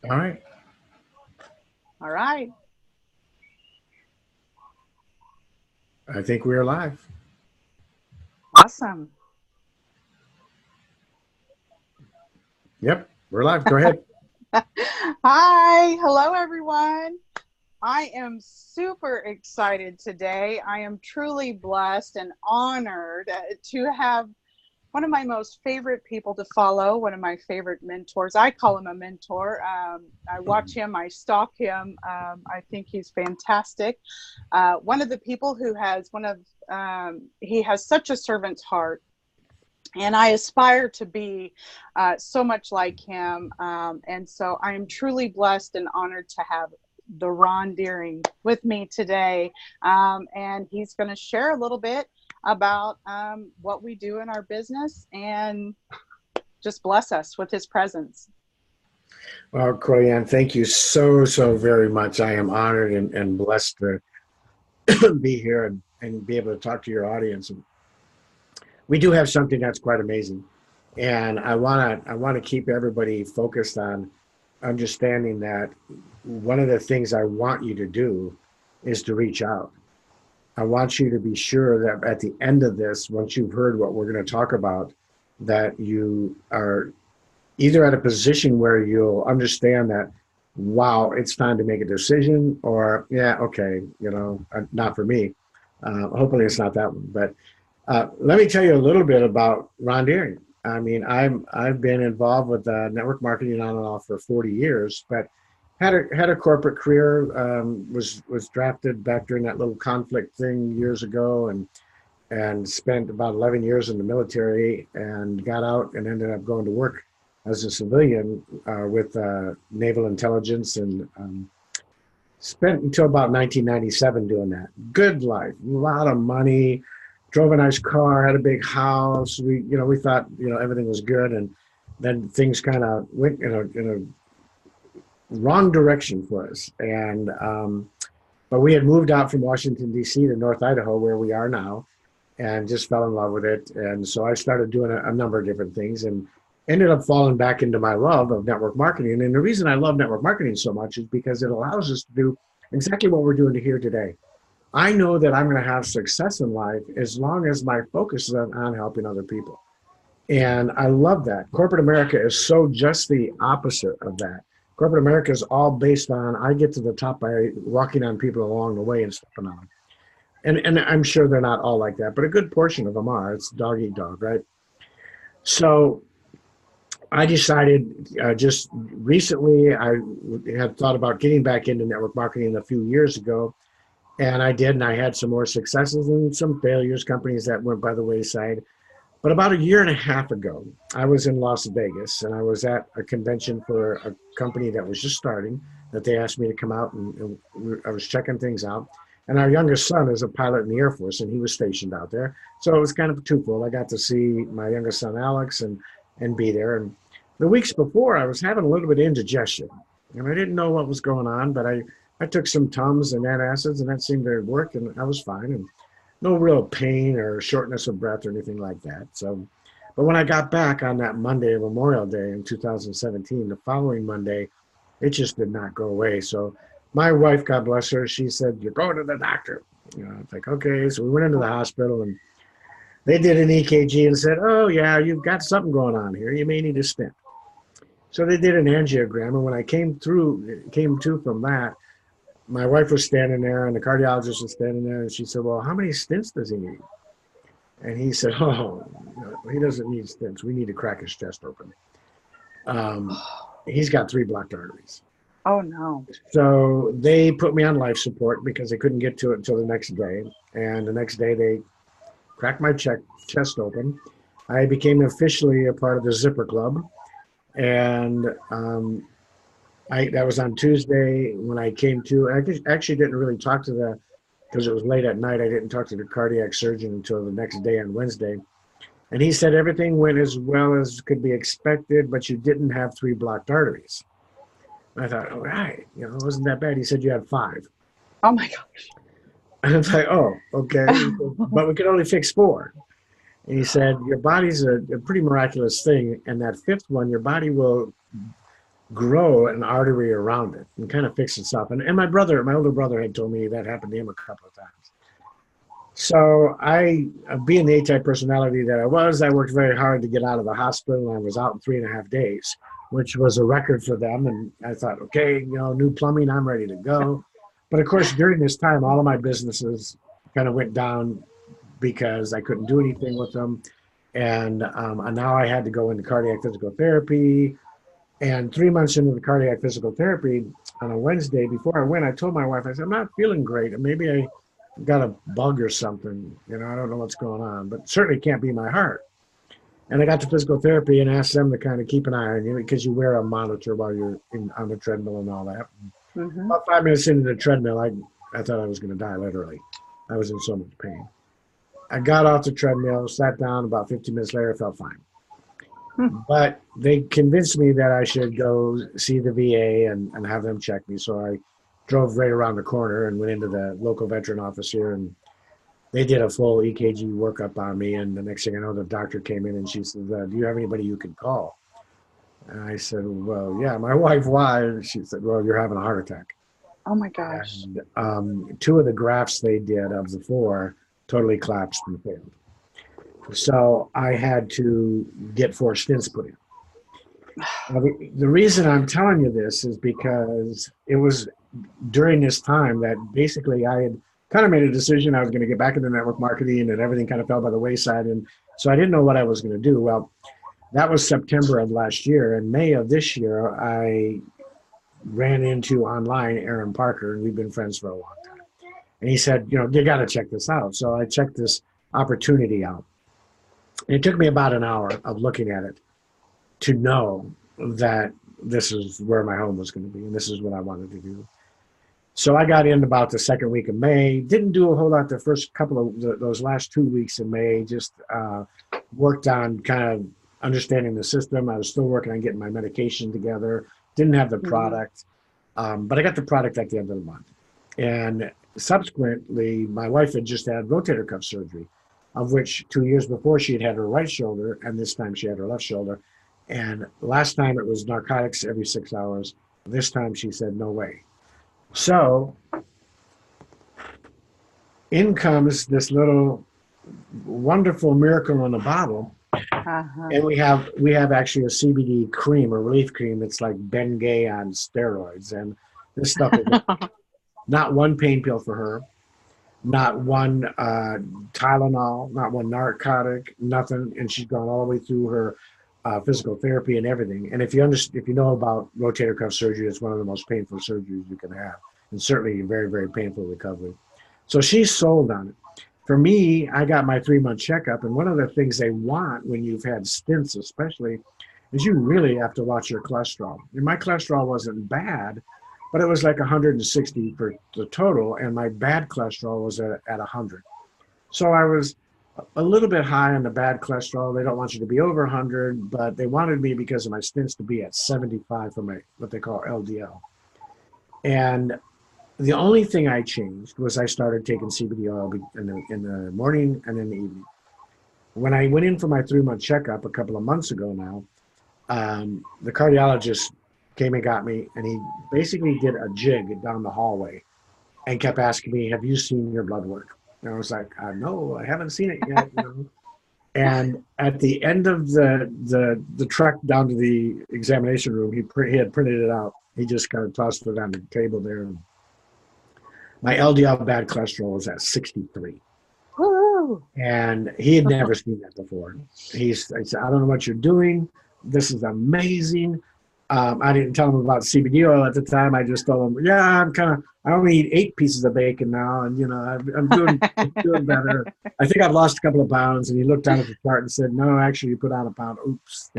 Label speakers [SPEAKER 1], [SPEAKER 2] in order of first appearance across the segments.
[SPEAKER 1] All right.
[SPEAKER 2] All right.
[SPEAKER 1] I think we are live.
[SPEAKER 2] Awesome.
[SPEAKER 1] Yep, we're live. Go ahead.
[SPEAKER 2] Hi. Hello, everyone. I am super excited today. I am truly blessed and honored to have one of my most favorite people to follow, one of my favorite mentors. I call him a mentor. I watch him, I stalk him. I think he's fantastic. One of the people who has he has such a servant's heart, and I aspire to be so much like him. And so I am truly blessed and honored to have the Ron Deering with me today. And he's going to share a little bit about what we do in our business and just bless us with his presence.
[SPEAKER 1] Well, Corlie Ann, thank you so very much. I am honored and blessed to be here and be able to talk to your audience. And we do have something that's quite amazing, and I wanna keep everybody focused on understanding that one of the things I want you to do is to reach out. I want you to be sure that at the end of this, once you've heard what we're going to talk about, that you are either at a position where you'll understand that, wow, it's time to make a decision, or yeah, okay, not for me. Hopefully, it's not that one. But let me tell you a little bit about Ron Deering. I mean, I've been involved with network marketing on and off for 40 years, but had a corporate career. Was drafted back during that little conflict thing years ago, and spent about 11 years in the military, and got out and ended up going to work as a civilian with naval intelligence, and spent until about 1997 doing that. Good life, a lot of money, drove a nice car, had a big house. We thought everything was good, and then things kind of went in a wrong direction for us. And but we had moved out from Washington D.C. to North Idaho, where we are now, and just fell in love with it. And so I started doing a number of different things, and ended up falling back into my love of network marketing. And the reason I love network marketing so much is because it allows us to do exactly what we're doing here today. I know that I'm going to have success in life as long as my focus is on helping other people. And I love that. Corporate America is so just the opposite of that. Corporate America is all based on I get to the top by walking on people along the way and stepping on them. And I'm sure they're not all like that, but a good portion of them are. It's dog eat dog, right? So I decided just recently, I had thought about getting back into network marketing a few years ago, and I did, and I had some more successes and some failures, companies that went by the wayside. But about a year and a half ago, I was in Las Vegas, and I was at a convention for a company that was just starting, that they asked me to come out, and I was checking things out. And our youngest son is a pilot in the Air Force, and he was stationed out there. So it was kind of twofold. I got to see my youngest son, Alex, and be there. And the weeks before, I was having a little bit of indigestion, and I didn't know what was going on, but I took some Tums and antacids, and that seemed to work, and I was fine. And no real pain or shortness of breath or anything like that. So, but when I got back on that Monday, Memorial Day in 2017, the following Monday, it just did not go away. So my wife, God bless her, she said, "You're going to the doctor." It's like, okay. So we went into the hospital, and they did an EKG and said, "Oh yeah, you've got something going on here. You may need a stent." So they did an angiogram, and when I came to from that, my wife was standing there, and the cardiologist was standing there, and she said, "Well, how many stents does he need?" And he said, "Oh, no, he doesn't need stents. We need to crack his chest open. Um, he's got 3 blocked arteries."
[SPEAKER 2] Oh, no.
[SPEAKER 1] So they put me on life support because they couldn't get to it until the next day. And the next day, they cracked my chest open. I became officially a part of the Zipper Club, and that was on Tuesday when I came to. I actually didn't really talk to because it was late at night. I didn't talk to the cardiac surgeon until the next day on Wednesday. And he said everything went as well as could be expected, but you didn't have 3 blocked arteries. And I thought, all right, it wasn't that bad. He said you had 5.
[SPEAKER 2] Oh, my
[SPEAKER 1] And I was like, oh, okay.
[SPEAKER 2] gosh.
[SPEAKER 1] But we could only fix 4. And he said, your body's a pretty miraculous thing. And that 5th one, your body will grow an artery around it and kind of fix itself. And my older brother had told me that happened to him a couple of times. So being the A-type personality that I was, I worked very hard to get out of the hospital. I was out in 3.5 days, which was a record for them. And I thought, okay, new plumbing, I'm ready to go. But of course, during this time, all of my businesses kind of went down because I couldn't do anything with them. And now I had to go into cardiac physical therapy. And 3 months into the cardiac physical therapy, on a Wednesday, before I went, I told my wife, I said, I'm not feeling great. Maybe I got a bug or something. I don't know what's going on, but certainly can't be my heart. And I got to physical therapy and asked them to kind of keep an eye on you because you wear a monitor while you're on the treadmill and all that.
[SPEAKER 2] Mm-hmm.
[SPEAKER 1] About 5 minutes into the treadmill, I thought I was going to die, literally. I was in so much pain. I got off the treadmill, sat down. About 15 minutes later, I felt fine. But they convinced me that I should go see the VA and have them check me. So I drove right around the corner and went into the local veteran office here, and they did a full EKG workup on me. And the next thing I know, the doctor came in and she said, do you have anybody you can call? And I said, well, yeah, my wife, why? And she said, well, you're having a heart attack.
[SPEAKER 2] Oh my gosh.
[SPEAKER 1] And 2 of the grafts they did of the 4 totally collapsed and failed. So I had to get 4 stents put in. Now, the reason I'm telling you this is because it was during this time that basically I had kind of made a decision I was going to get back into network marketing, and everything kind of fell by the wayside. And so I didn't know what I was going to do. Well, that was September of last year. In May of this year, I ran into online Aron Parker, and we've been friends for a long time. And he said, you got to check this out. So I checked this opportunity out. It took me about an hour of looking at it to know that this is where my home was going to be, and this is what I wanted to do. So I got in about the second week of May. Didn't do a whole lot the first couple of those last 2 weeks in May. Just worked on kind of understanding the system. I was still working on getting my medication together. Didn't have the product, but I got the product at the end of the month. And subsequently, my wife had just had rotator cuff surgery, of which 2 years before she had her right shoulder, and this time she had her left shoulder. And last time it was narcotics every 6 hours. This time she said, no way. So in comes this little wonderful miracle in a bottle. And we have actually a CBD cream, a relief cream. It's like Bengay on steroids. And this stuff is not one pain pill for her. Not one Tylenol, not one narcotic, nothing. And she's gone all the way through her physical therapy and everything. And if you know about rotator cuff surgery, it's one of the most painful surgeries you can have, and certainly a very, very painful recovery. So she's sold on it. For me, I got my 3-month checkup, and one of the things they want when you've had stents, especially, is you really have to watch your cholesterol. And my cholesterol wasn't bad, but it was like 160 for the total, and my bad cholesterol was at 100. So I was a little bit high on the bad cholesterol. They don't want you to be over 100, but they wanted me because of my stents to be at 75 for my what they call LDL. And the only thing I changed was I started taking CBD oil in the morning and in the evening. When I went in for my 3-month checkup a couple of months ago now, the cardiologist came and got me, and he basically did a jig down the hallway and kept asking me, have you seen your blood work? And I was like, no, I haven't seen it yet. And at the end of the trek down to the examination room, he had printed it out. He just kind of tossed it on the table there. My LDL bad cholesterol was at 63.
[SPEAKER 2] Woo!
[SPEAKER 1] And he had never seen that before. I said, I don't know what you're doing. This is amazing. I didn't tell him about CBD oil at the time. I just told him, yeah, I only eat 8 pieces of bacon now. And, I'm doing better. I think I've lost a couple of pounds. And he looked down at the chart and said, no, actually you put on a pound. Oops.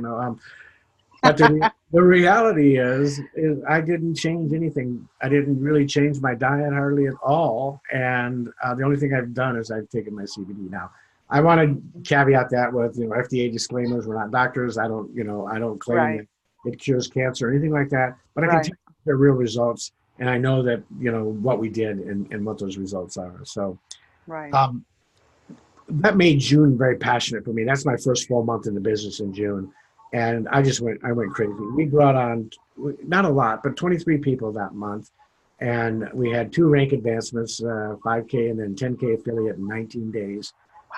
[SPEAKER 1] But the reality is I didn't change anything. I didn't really change my diet hardly at all. And the only thing I've done is I've taken my CBD now. I want to caveat that with, FDA disclaimers. We're not doctors. I don't claim that it cures cancer or anything like that, but I can tell you the real results, and I know that what we did and what those results are. So, that made June very passionate for me. That's my first full month in the business in June, And I went crazy. We brought on, not a lot, but 23 people that month. And we had 2 rank advancements, 5K and then 10K affiliate in 19 days,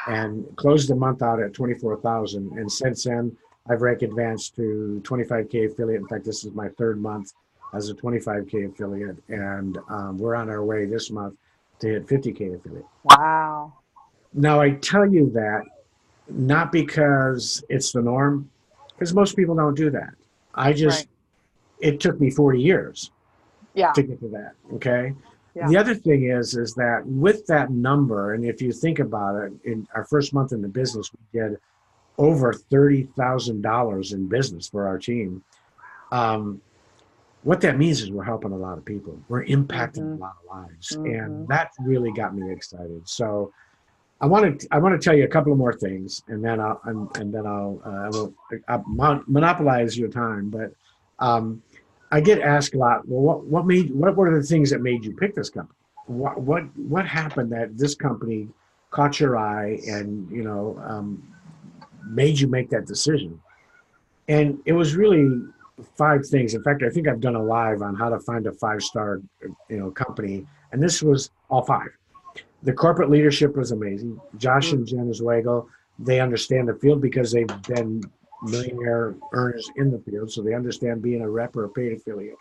[SPEAKER 1] and closed the month out at 24,000. And since then, I've rank advanced to 25K affiliate. In fact, this is my 3rd month as a 25K affiliate. And we're on our way this month to hit 50K affiliate.
[SPEAKER 2] Wow.
[SPEAKER 1] Now, I tell you that not because it's the norm, because most people don't do that.
[SPEAKER 2] Right.
[SPEAKER 1] It took me 40 years
[SPEAKER 2] Yeah.
[SPEAKER 1] to get to that, okay?
[SPEAKER 2] Yeah.
[SPEAKER 1] The other thing is that with that number, and if you think about it, in our first month in the business, we did over $30,000 in business for our team. What that means is we're helping a lot of people. We're impacting a lot of lives, and that really got me excited. So I want to tell you a couple of more things, and then I'll monopolize your time. But I get asked a lot. Well, what were the things that made you pick this company? What happened that this company caught your eye and made you make that decision? And it was really 5 things. In fact, I think I've done a live on how to find a 5-star company, and this was all 5. The corporate leadership was amazing. Josh and Jen Zweigel, they understand the field because they've been millionaire earners in the field, so they understand being a rep or a paid affiliate.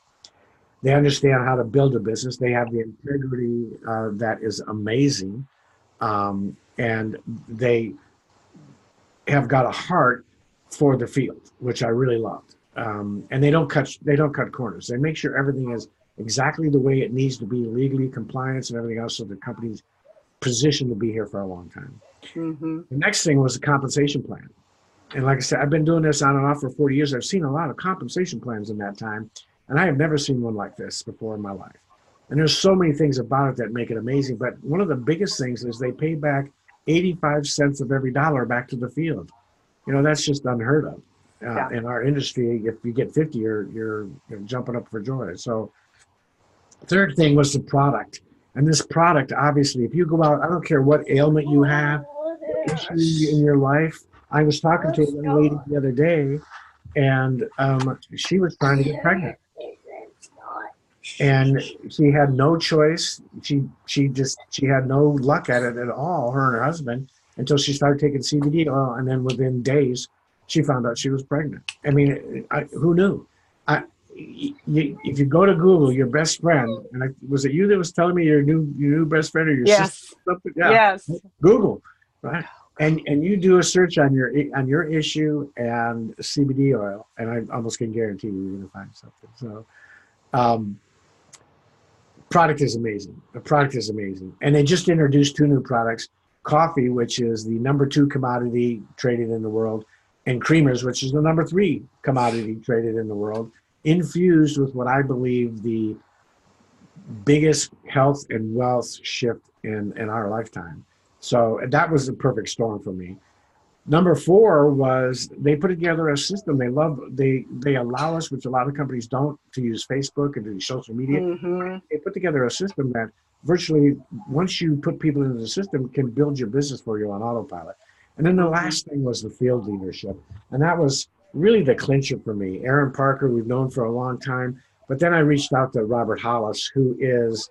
[SPEAKER 1] They understand how to build a business. They have the integrity that is amazing, and they have got a heart for the field, which I really loved. And they don't cut corners. They make sure everything is exactly the way it needs to be, legally, compliance, and everything else, so the company's positioned to be here for a long time. The next thing was the compensation plan. And like I said, I've been doing this on and off for 40 years. I've seen a lot of compensation plans in that time, and I have never seen one like this before in my life. And there's so many things about it that make it amazing. But one of the biggest things is they pay back 85 cents of every dollar back to the field. That's just unheard of. In our industry. If you get 50, you're jumping up for joy. So third thing was the product. And this product, obviously, if you go out, I don't care what ailment you have, issue in your life. I was talking to a young lady the other day, and she was trying to get pregnant. And she had no choice. She had no luck at it at all, her and her husband, until she started taking CBD oil. And then within days, she found out she was pregnant. I mean, who knew? If you go to Google, your best friend, and was it you that was telling me your new best friend or your sister? Yeah.
[SPEAKER 2] Yes.
[SPEAKER 1] Google, right? And you do a search on your issue and CBD oil, and I almost can guarantee you're going to find something. So, product is amazing. The product is amazing, and they just introduced 2 new products: coffee, which is the number 2 commodity traded in the world, and creamers, which is the number 3 commodity traded in the world, infused with what I believe the biggest health and wealth shift in our lifetime. So that was the perfect storm for me. Number 4 was they put together a system. They allow us, which a lot of companies don't, to use Facebook and to use social media. They put together a system that virtually, once you put people into the system, can build your business for you on autopilot. And then the last thing was the field leadership. And that was really the clincher for me. Aron Parker, we've known for a long time. But then I reached out to Robert Hollis, who is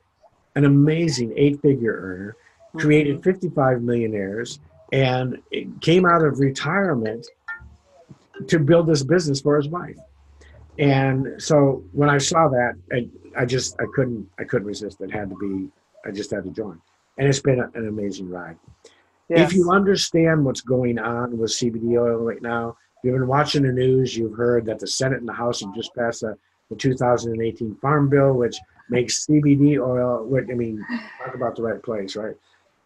[SPEAKER 1] an amazing 8-figure earner, created 55 millionaires, and came out of retirement to build this business for his wife. And so when I saw that, I couldn't resist. I just had to join. And it's been an amazing ride. If you understand what's going on with CBD oil right now, you've been watching the news, you've heard that the Senate and the House have just passed the 2018 Farm Bill, which makes CBD oil, talk about the right place, right?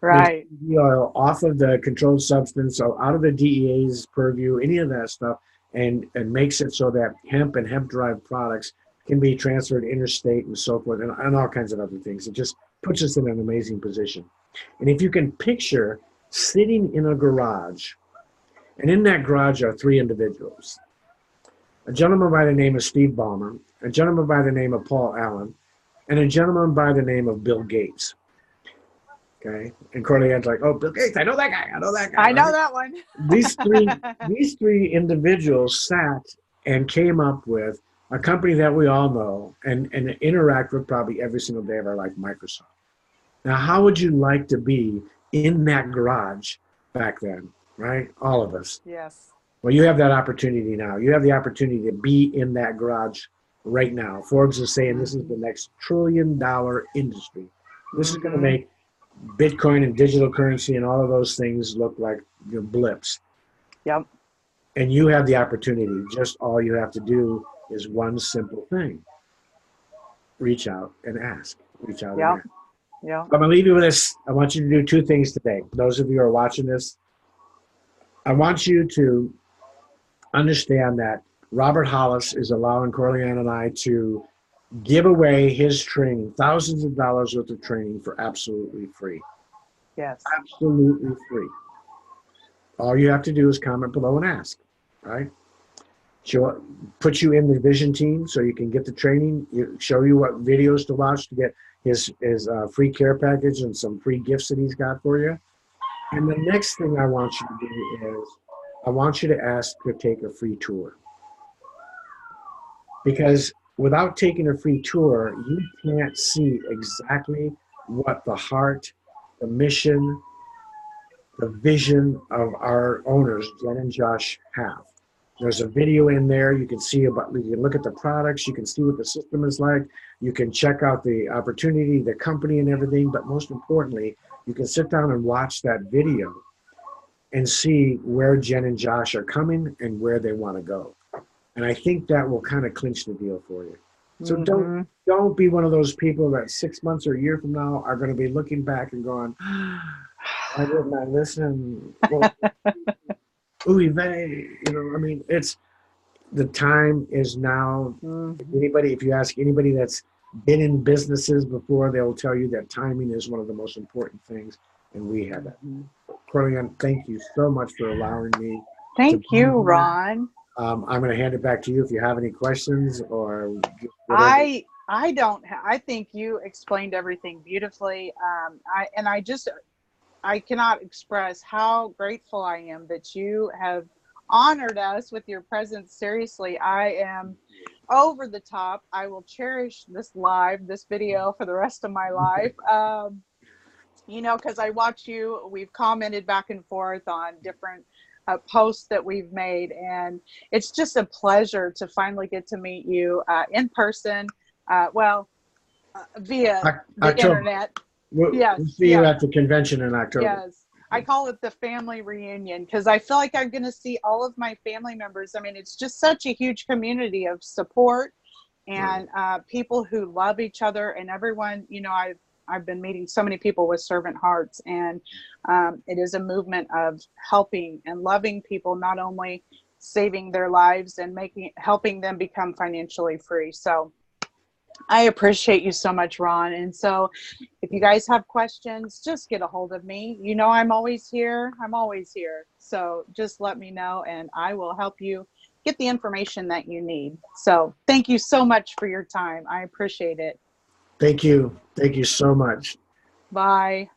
[SPEAKER 2] Right.
[SPEAKER 1] Makes CBD oil off of the controlled substance, so out of the DEA's purview, any of that stuff, and makes it so that hemp and hemp-derived products can be transferred interstate and so forth, and all kinds of other things. It just puts us in an amazing position. And if you can picture sitting in a garage, and in that garage are 3 individuals: a gentleman by the name of Steve Ballmer, a gentleman by the name of Paul Allen, and a gentleman by the name of Bill Gates. Okay. And Corlie Ann's like, oh, Bill Gates, I know that guy. I know that guy.
[SPEAKER 2] I know
[SPEAKER 1] Right?
[SPEAKER 2] that one.
[SPEAKER 1] These three individuals sat and came up with a company that we all know and interact with probably every single day of our life, Microsoft. Now, how would you like to be in that garage back then, right? All of us.
[SPEAKER 2] Yes.
[SPEAKER 1] Well, you have that opportunity now. You have the opportunity to be in that garage right now. Forbes is saying this is the next $1 trillion industry. This is going to make Bitcoin and digital currency and all of those things look like blips.
[SPEAKER 2] Yep.
[SPEAKER 1] And you have the opportunity. Just all you have to do is one simple thing. Reach out and ask. Reach out and ask.
[SPEAKER 2] Yeah.
[SPEAKER 1] I'm going to leave you with this. I want you to do two things today. Those of you who are watching this, I want you to understand that Robert Hollis is allowing Corlie Ann and I to give away his training, thousands of dollars worth of training for absolutely free.
[SPEAKER 2] Yes.
[SPEAKER 1] Absolutely free. All you have to do is comment below and ask, right? Put you in the vision team so you can get the training, show you what videos to watch to get his free care package and some free gifts that he's got for you. And the next thing I want you to do is I want you to ask to take a free tour. Because without taking a free tour, you can't see exactly what the heart, the mission, the vision of our owners, Jen and Josh, have. There's a video in there. You can see you can look at the products. You can see what the system is like. You can check out the opportunity, the company and everything. But most importantly, you can sit down and watch that video and see where Jen and Josh are coming and where they want to go. And I think that will kind of clinch the deal for you. So don't be one of those people that 6 months or a year from now are going to be looking back and going, why didn't I listen? Well, ooey vey, I mean, it's the time is now. If you ask anybody that's been in businesses before, they'll tell you that timing is one of the most important things, and we have that. Corlie Ann, thank you so much for allowing me.
[SPEAKER 2] Thank you, Ron.
[SPEAKER 1] I'm going to hand it back to you if you have any questions or.
[SPEAKER 2] I don't. I think you explained everything beautifully. I cannot express how grateful I am that you have honored us with your presence. Seriously, I am over the top. I will cherish this video for the rest of my life. Because I watch you. We've commented back and forth on different posts that we've made, and it's just a pleasure to finally get to meet you in person. Via the internet.
[SPEAKER 1] We'll see you at the convention in October.
[SPEAKER 2] Yes. I call it the family reunion because I feel like I'm going to see all of my family members. I mean, it's just such a huge community of support and people who love each other, and everyone, I've been meeting so many people with servant hearts, and it is a movement of helping and loving people, not only saving their lives and helping them become financially free. So I appreciate you so much, Ron. And so if you guys have questions, just get a hold of me. I'm always here. So just let me know and I will help you get the information that you need. So thank you so much for your time. I appreciate it.
[SPEAKER 1] Thank you. Thank you so much.
[SPEAKER 2] Bye.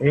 [SPEAKER 1] And